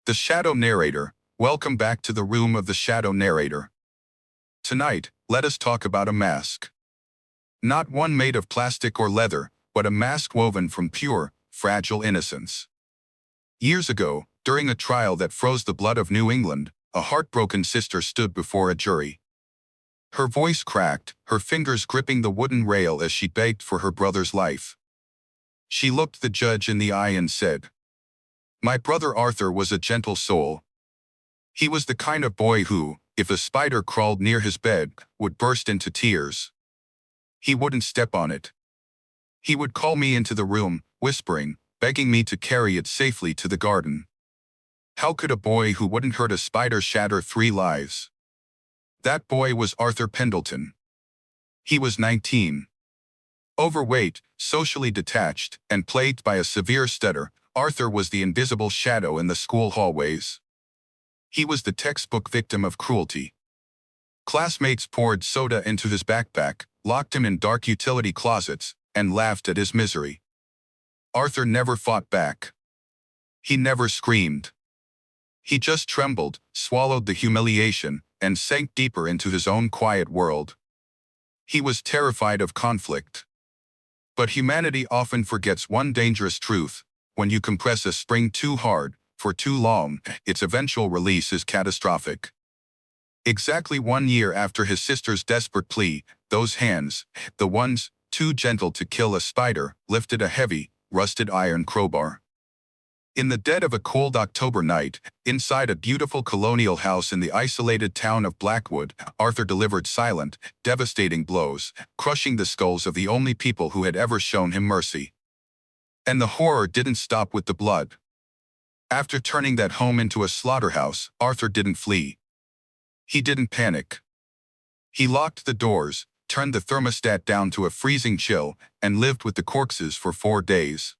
The Shadow Narrator. Welcome back to the room of the Shadow Narrator. Tonight, let us talk about a mask. Not one made of plastic or leather, but a mask woven from pure, fragile innocence. Years ago, during a trial that froze the blood of New England, a heartbroken sister stood before a jury. Her voice cracked, her fingers gripping the wooden rail as she begged for her brother's life. She looked the judge in the eye and said, "My brother Arthur was a gentle soul. He was the kind of boy who, if a spider crawled near his bed, would burst into tears. He wouldn't step on it. He would call me into the room, whispering, begging me to carry it safely to the garden. How could a boy who wouldn't hurt a spider shatter 3 lives? That boy was Arthur Pendelton. He was 19. Overweight, socially detached, and plagued by a severe stutter, Arthur was the invisible shadow in the school hallways. He was the textbook victim of cruelty. Classmates poured soda into his backpack, locked him in dark utility closets, and laughed at his misery. Arthur never fought back. He never screamed. He just trembled, swallowed the humiliation, and sank deeper into his own quiet world. He was terrified of conflict. But humanity often forgets one dangerous truth: when you compress a spring too hard, for too long, its eventual release is catastrophic. Exactly 1 year after his sister's desperate plea, those hands, the ones too gentle to kill a spider, lifted a heavy, rusted iron crowbar. In the dead of a cold October night, inside a beautiful colonial house in the isolated town of Blackwood, Arthur delivered silent, devastating blows, crushing the skulls of the only people who had ever shown him mercy. And the horror didn't stop with the blood. After turning that home into a slaughterhouse, Arthur didn't flee. He didn't panic. He locked the doors, turned the thermostat down to a freezing chill, and lived with the corpses for 4 days.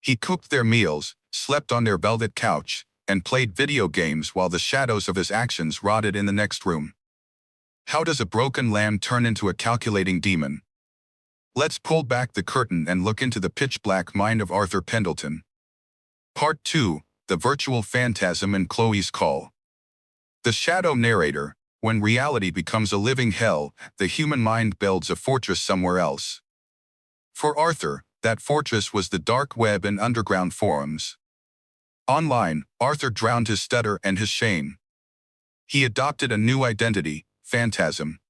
He cooked their meals, slept on their velvet couch, and played video games while the shadows of his actions rotted in the next room. How does a broken lamb turn into a calculating demon? Let's pull back the curtain and look into the pitch-black mind of Arthur Pendelton. Part 2, The Virtual Phantasm and Chloe's Call. The Shadow Narrator. When reality becomes a living hell, the human mind builds a fortress somewhere else. For Arthur, that fortress was the dark web and underground forums. Online, Arthur drowned his stutter and his shame. He adopted a new identity, Phantasm.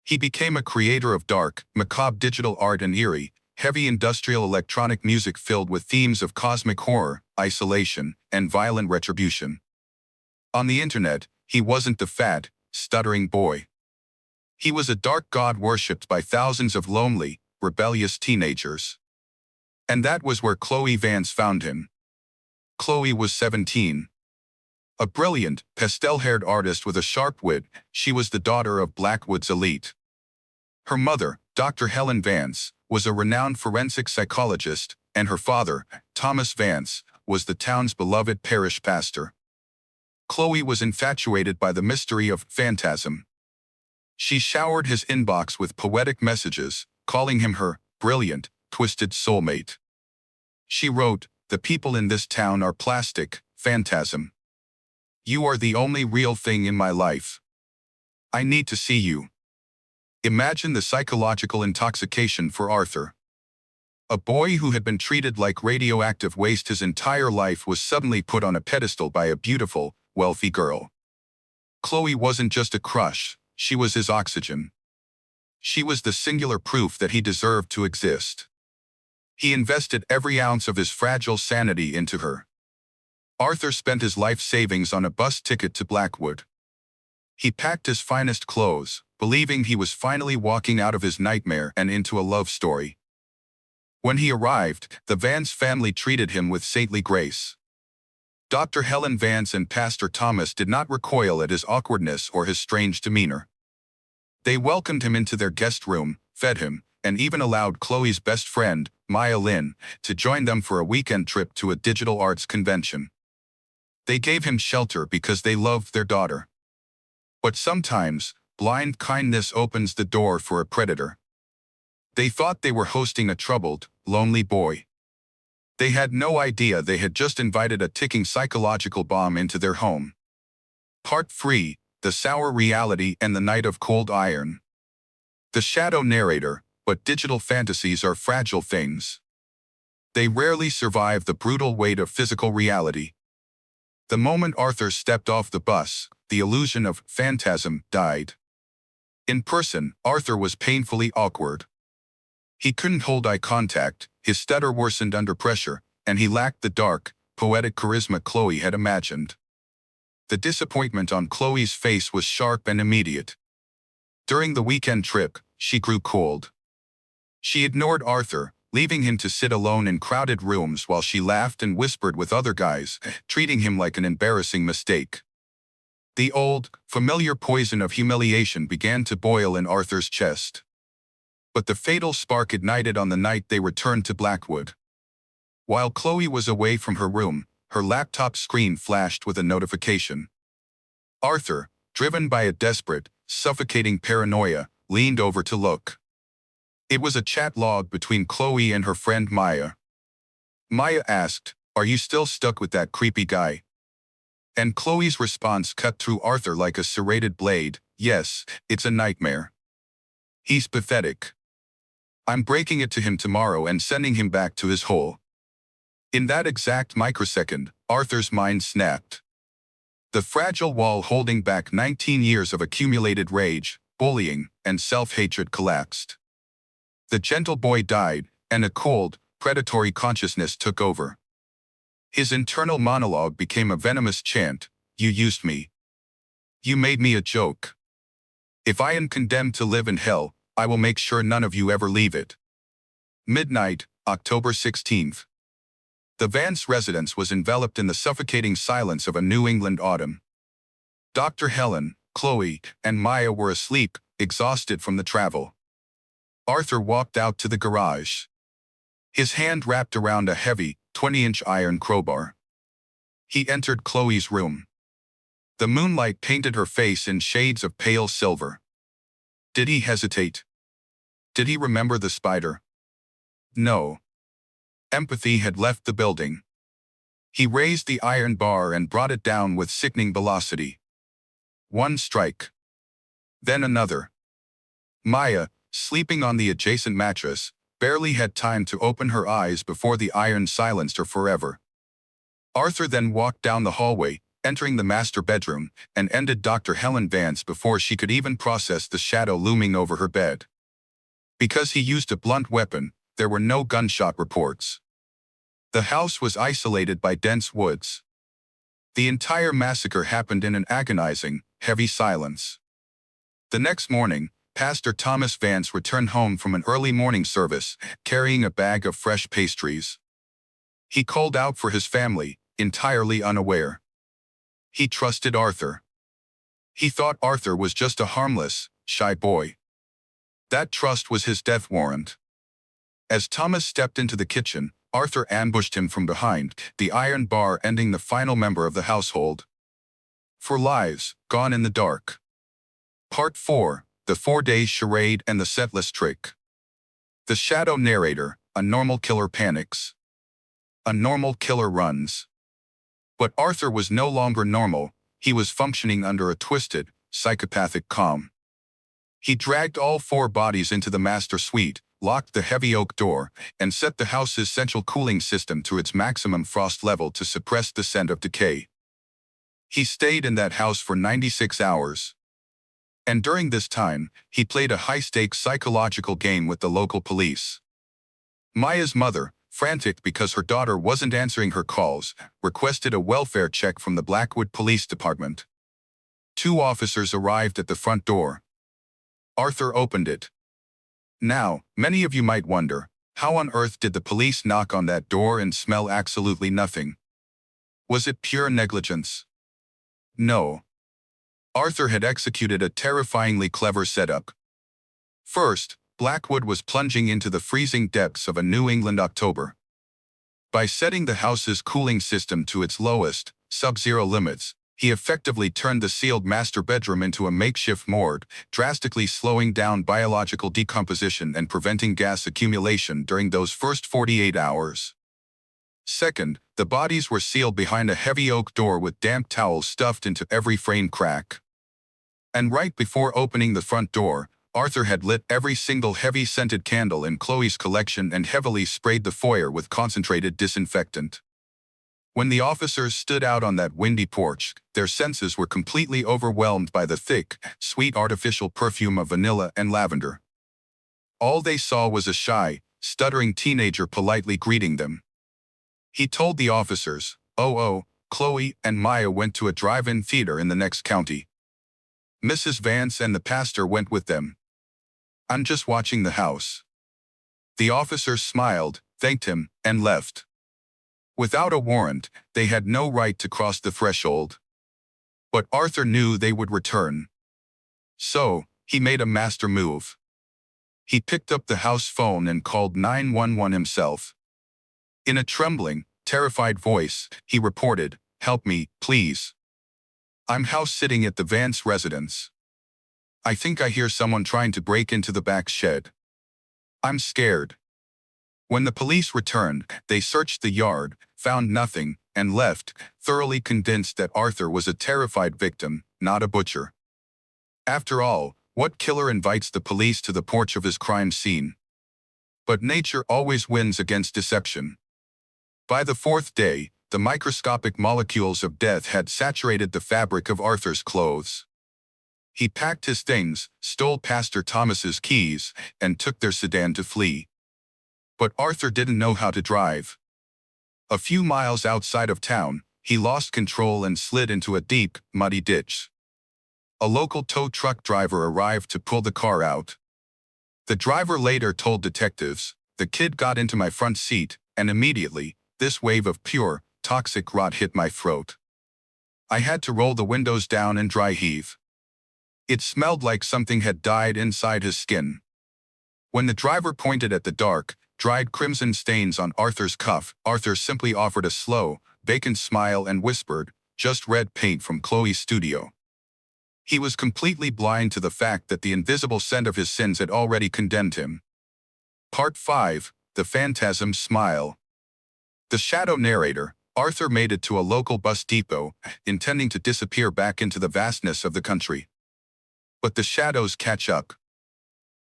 He became a creator of dark, macabre digital art and eerie, heavy industrial electronic music filled with themes of cosmic horror, isolation, and violent retribution. On the internet, he wasn't the fat, stuttering boy. He was a dark god worshipped by thousands of lonely, rebellious teenagers. And that was where Chloe Vance found him. Chloe was 17. A brilliant, pastel-haired artist with a sharp wit, she was the daughter of Blackwood's elite. Her mother, Dr. Helen Vance, was a renowned forensic psychologist, and her father, Thomas Vance, was the town's beloved parish pastor. Chloe was infatuated by the mystery of Phantasm. She showered his inbox with poetic messages, calling him her brilliant, twisted soulmate. She wrote, "The people in this town are plastic, Phantasm. You are the only real thing in my life. I need to see you." Imagine the psychological intoxication for Arthur. A boy who had been treated like radioactive waste his entire life was suddenly put on a pedestal by a beautiful, wealthy girl. Chloe wasn't just a crush, she was his oxygen. She was the singular proof that he deserved to exist. He invested every ounce of his fragile sanity into her. Arthur spent his life savings on a bus ticket to Blackwood. He packed his finest clothes, believing he was finally walking out of his nightmare and into a love story. When he arrived, the Vance family treated him with saintly grace. Dr. Helen Vance and Pastor Thomas did not recoil at his awkwardness or his strange demeanor. They welcomed him into their guest room, fed him, and even allowed Chloe's best friend, Maya Lynn, to join them for a weekend trip to a digital arts convention. They gave him shelter because they loved their daughter. But sometimes, blind kindness opens the door for a predator. They thought they were hosting a troubled, lonely boy. They had no idea they had just invited a ticking psychological bomb into their home. Part 3, The Sour Reality and the Night of Cold Iron. The shadow narrator, but digital fantasies are fragile things. They rarely survive the brutal weight of physical reality. The moment Arthur stepped off the bus, the illusion of Phantasm died. In person, Arthur was painfully awkward. He couldn't hold eye contact, his stutter worsened under pressure, and he lacked the dark, poetic charisma Chloe had imagined. The disappointment on Chloe's face was sharp and immediate. During the weekend trip, she grew cold. She ignored Arthur, leaving him to sit alone in crowded rooms while she laughed and whispered with other guys, treating him like an embarrassing mistake. The old, familiar poison of humiliation began to boil in Arthur's chest. But the fatal spark ignited on the night they returned to Blackwood. While Chloe was away from her room, her laptop screen flashed with a notification. Arthur, driven by a desperate, suffocating paranoia, leaned over to look. It was a chat log between Chloe and her friend Maya. Maya asked, "Are you still stuck with that creepy guy?" And Chloe's response cut through Arthur like a serrated blade, "Yes, it's a nightmare. He's pathetic. I'm breaking it to him tomorrow and sending him back to his hole." In that exact microsecond, Arthur's mind snapped. The fragile wall holding back 19 years of accumulated rage, bullying, and self-hatred collapsed. The gentle boy died, and a cold, predatory consciousness took over. His internal monologue became a venomous chant, "You used me. You made me a joke. If I am condemned to live in hell, I will make sure none of you ever leave it." Midnight, October 16th. The Vance residence was enveloped in the suffocating silence of a New England autumn. Dr. Helen, Chloe, and Maya were asleep, exhausted from the travel. Arthur walked out to the garage. His hand wrapped around a heavy, 20-inch iron crowbar. He entered Chloe's room. The moonlight painted her face in shades of pale silver. Did he hesitate? Did he remember the spider? No. Empathy had left the building. He raised the iron bar and brought it down with sickening velocity. One strike. Then another. Maya, sleeping on the adjacent mattress, barely had time to open her eyes before the iron silenced her forever. Arthur then walked down the hallway, entering the master bedroom, and ended Dr. Helen Vance before she could even process the shadow looming over her bed. Because he used a blunt weapon, there were no gunshot reports. The house was isolated by dense woods. The entire massacre happened in an agonizing, heavy silence. The next morning, Pastor Thomas Vance returned home from an early morning service, carrying a bag of fresh pastries. He called out for his family, entirely unaware. He trusted Arthur. He thought Arthur was just a harmless, shy boy. That trust was his death warrant. As Thomas stepped into the kitchen, Arthur ambushed him from behind, the iron bar ending the final member of the household. For lives gone in the dark. Part 4, The 4-Day Charade and the Setlist Trick. The shadow narrator, a normal killer panics. A normal killer runs. But Arthur was no longer normal, he was functioning under a twisted, psychopathic calm. He dragged all 4 bodies into the master suite, locked the heavy oak door, and set the house's central cooling system to its maximum frost level to suppress the scent of decay. He stayed in that house for 96 hours. And during this time, he played a high-stakes psychological game with the local police. Maya's mother, frantic because her daughter wasn't answering her calls, requested a welfare check from the Blackwood Police Department. 2 officers arrived at the front door. Arthur opened it. Now, many of you might wonder, how on earth did the police knock on that door and smell absolutely nothing? Was it pure negligence? No. Arthur had executed a terrifyingly clever setup. First, Blackwood was plunging into the freezing depths of a New England October. By setting the house's cooling system to its lowest, sub-zero limits, he effectively turned the sealed master bedroom into a makeshift morgue, drastically slowing down biological decomposition and preventing gas accumulation during those first 48 hours. Second, the bodies were sealed behind a heavy oak door with damp towels stuffed into every frame crack. And right before opening the front door, Arthur had lit every single heavy-scented candle in Chloe's collection and heavily sprayed the foyer with concentrated disinfectant. When the officers stood out on that windy porch, their senses were completely overwhelmed by the thick, sweet artificial perfume of vanilla and lavender. All they saw was a shy, stuttering teenager politely greeting them. He told the officers, "Oh, Chloe and Maya went to a drive-in theater in the next county. Mrs. Vance and the pastor went with them. I'm just watching the house." The officers smiled, thanked him, and left. Without a warrant, they had no right to cross the threshold. But Arthur knew they would return. So, he made a master move. He picked up the house phone and called 911 himself. In a trembling, terrified voice, he reported, "Help me, please. I'm house-sitting at the Vance residence. I think I hear someone trying to break into the back shed. I'm scared." When the police returned, they searched the yard, found nothing, and left, thoroughly convinced that Arthur was a terrified victim, not a butcher. After all, what killer invites the police to the porch of his crime scene? But nature always wins against deception. By the fourth day, the microscopic molecules of death had saturated the fabric of Arthur's clothes. He packed his things, stole Pastor Thomas's keys, and took their sedan to flee. But Arthur didn't know how to drive. A few miles outside of town, he lost control and slid into a deep, muddy ditch. A local tow truck driver arrived to pull the car out. The driver later told detectives, "The kid got into my front seat, and immediately, this wave of pure, toxic rot hit my throat. I had to roll the windows down and dry heave. It smelled like something had died inside his skin." When the driver pointed at the dark, dried crimson stains on Arthur's cuff, Arthur simply offered a slow, vacant smile and whispered, "Just red paint from Chloe's studio." He was completely blind to the fact that the invisible scent of his sins had already condemned him. Part 5, The Phantasm Smile. The shadow narrator, Arthur made it to a local bus depot, intending to disappear back into the vastness of the country. But the shadows catch up.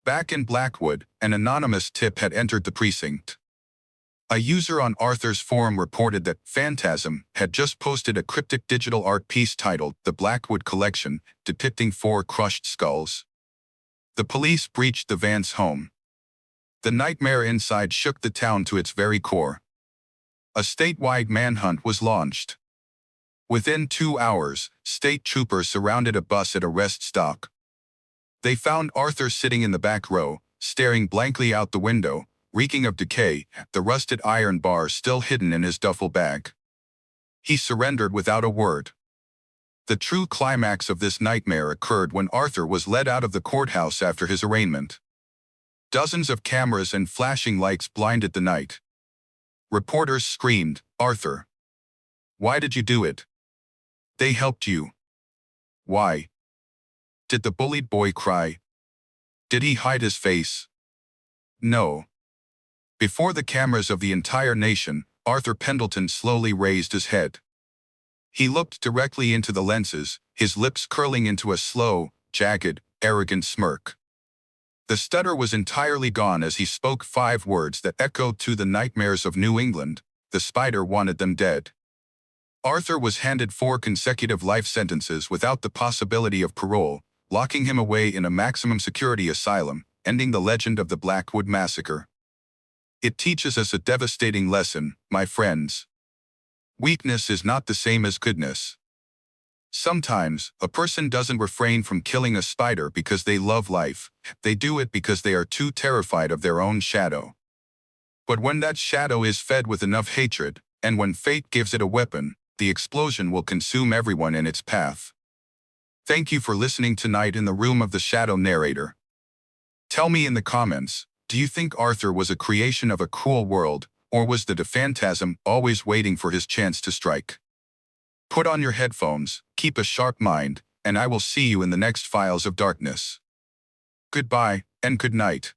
Back in Blackwood, an anonymous tip had entered the precinct. A user on Arthur's forum reported that Phantasm had just posted a cryptic digital art piece titled The Blackwood Collection, depicting 4 crushed skulls. The police breached the Vance home. The nightmare inside shook the town to its very core. A statewide manhunt was launched. Within 2 hours, state troopers surrounded a bus at a rest stop. They found Arthur sitting in the back row, staring blankly out the window, reeking of decay, the rusted iron bars still hidden in his duffel bag. He surrendered without a word. The true climax of this nightmare occurred when Arthur was led out of the courthouse after his arraignment. Dozens of cameras and flashing lights blinded the night. Reporters screamed, "Arthur! Why did you do it? They helped you. Why?" Did the bullied boy cry? Did he hide his face? No. Before the cameras of the entire nation, Arthur Pendelton slowly raised his head. He looked directly into the lenses, his lips curling into a slow, jagged, arrogant smirk. The stutter was entirely gone as he spoke 5 words that echoed through the nightmares of New England. The spider wanted them dead. Arthur was handed 4 consecutive life sentences without the possibility of parole, locking him away in a maximum security asylum, ending the legend of the Blackwood Massacre. It teaches us a devastating lesson, my friends. Weakness is not the same as goodness. Sometimes, a person doesn't refrain from killing a spider because they love life. They do it because they are too terrified of their own shadow. But when that shadow is fed with enough hatred, and when fate gives it a weapon, the explosion will consume everyone in its path. Thank you for listening tonight in the room of the shadow narrator. Tell me in the comments, do you think Arthur was a creation of a cruel world, or was the Phantasm always waiting for his chance to strike? Put on your headphones, keep a sharp mind, and I will see you in the next Files of Darkness. Goodbye, and good night.